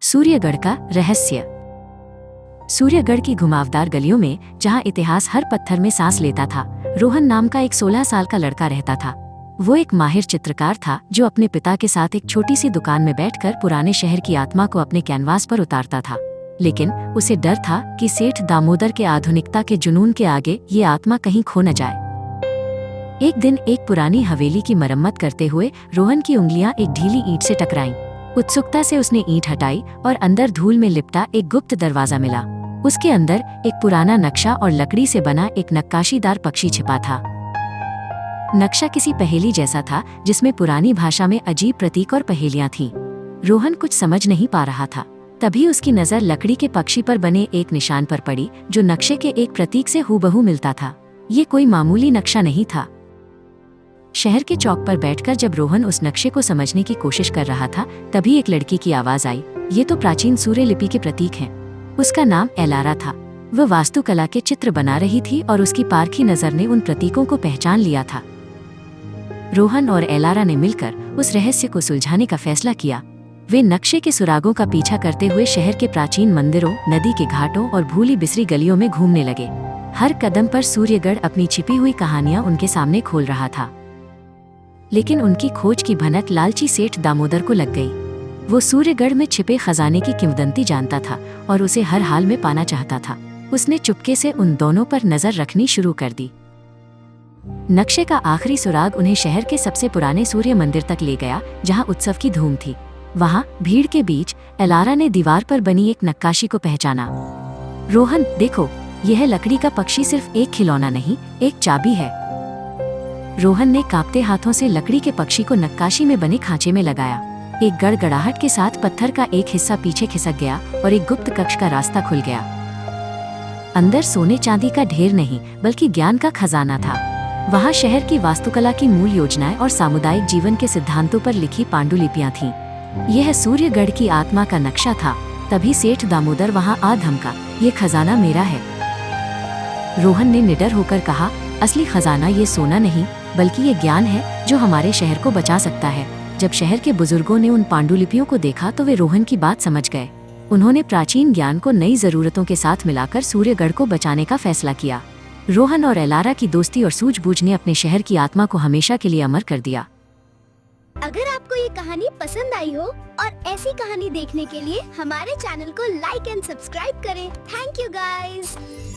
सूर्यगढ़ का रहस्य। सूर्यगढ़ की घुमावदार गलियों में, जहां इतिहास हर पत्थर में सांस लेता था, रोहन नाम का एक 16 साल का लड़का रहता था। वो एक माहिर चित्रकार था जो अपने पिता के साथ एक छोटी सी दुकान में बैठकर पुराने शहर की आत्मा को अपने कैनवास पर उतारता था। लेकिन उसे डर था कि सेठ दामोदर के आधुनिकता के जुनून के आगे ये आत्मा कहीं खो न जाए। एक दिन एक पुरानी हवेली की मरम्मत करते हुए रोहन की उंगलियां एक ढीली ईंट से टकराईं। उत्सुकता से उसने ईंट हटाई और अंदर धूल में लिपटा एक गुप्त दरवाजा मिला। उसके अंदर एक पुराना नक्शा और लकड़ी से बना एक नक्काशीदार पक्षी छिपा था। नक्शा किसी पहेली जैसा था, जिसमें पुरानी भाषा में अजीब प्रतीक और पहेलियां थीं। रोहन कुछ समझ नहीं पा रहा था। तभी उसकी नजर लकड़ी के पक्षी पर बने एक निशान पर पड़ी, जो नक्शे के एक प्रतीक से हूबहू मिलता था। ये कोई मामूली नक्शा नहीं था। शहर के चौक पर बैठकर जब रोहन उस नक्शे को समझने की कोशिश कर रहा था, तभी एक लड़की की आवाज आई। ये तो प्राचीन सूर्य लिपि के प्रतीक हैं। उसका नाम एलारा था। वह वास्तुकला के चित्र बना रही थी और उसकी पारखी नजर ने उन प्रतीकों को पहचान लिया था। रोहन और एलारा ने मिलकर उस रहस्य को सुलझाने का फैसला किया। वे नक्शे के सुरागों का पीछा करते हुए शहर के प्राचीन मंदिरों, नदी के घाटों और भूली बिसरी गलियों में घूमने लगे। हर कदम पर सूर्यगढ़ अपनी छिपी हुई कहानियां उनके सामने खोल रहा था। लेकिन उनकी खोज की भनक लालची सेठ दामोदर को लग गई। वो सूर्यगढ़ में छिपे खजाने की किंवदंती जानता था और उसे हर हाल में पाना चाहता था। उसने चुपके से उन दोनों पर नजर रखनी शुरू कर दी। नक्शे का आखिरी सुराग उन्हें शहर के सबसे पुराने सूर्य मंदिर तक ले गया, जहां उत्सव की धूम थी। वहां भीड़ के बीच एलारा ने दीवार पर बनी एक नक्काशी को पहचाना। रोहन, देखो, यह लकड़ी का पक्षी सिर्फ एक खिलौना नहीं, एक चाबी है। रोहन ने कांपते हाथों से लकड़ी के पक्षी को नक्काशी में बने खांचे में लगाया। एक गड़गड़ाहट के साथ पत्थर का एक हिस्सा पीछे खिसक गया और एक गुप्त कक्ष का रास्ता खुल गया। अंदर सोने चांदी का ढेर नहीं, बल्कि ज्ञान का खजाना था। वहां शहर की वास्तुकला की मूल योजनाएं और सामुदायिक जीवन के सिद्धांतों पर लिखी पांडुलिपियां थीं। यह सूर्यगढ़ की आत्मा का नक्शा था। तभी सेठ दामोदर वहां आ धमका, ये खजाना मेरा है। रोहन ने निडर होकर कहा, असली खजाना ये सोना नहीं, बल्कि ये ज्ञान है जो हमारे शहर को बचा सकता है। जब शहर के बुजुर्गों ने उन पांडुलिपियों को देखा तो वे रोहन की बात समझ गए। उन्होंने प्राचीन ज्ञान को नई जरूरतों के साथ मिलाकर सूर्यगढ़ को बचाने का फैसला किया। रोहन और एलारा की दोस्ती और सूझबूझ ने अपने शहर की आत्मा को हमेशा के लिए अमर कर दिया। अगर आपको ये कहानी पसंद आई हो और ऐसी कहानी देखने के लिए हमारे चैनल को लाइक एंड सब्सक्राइब करें। Thank you guys.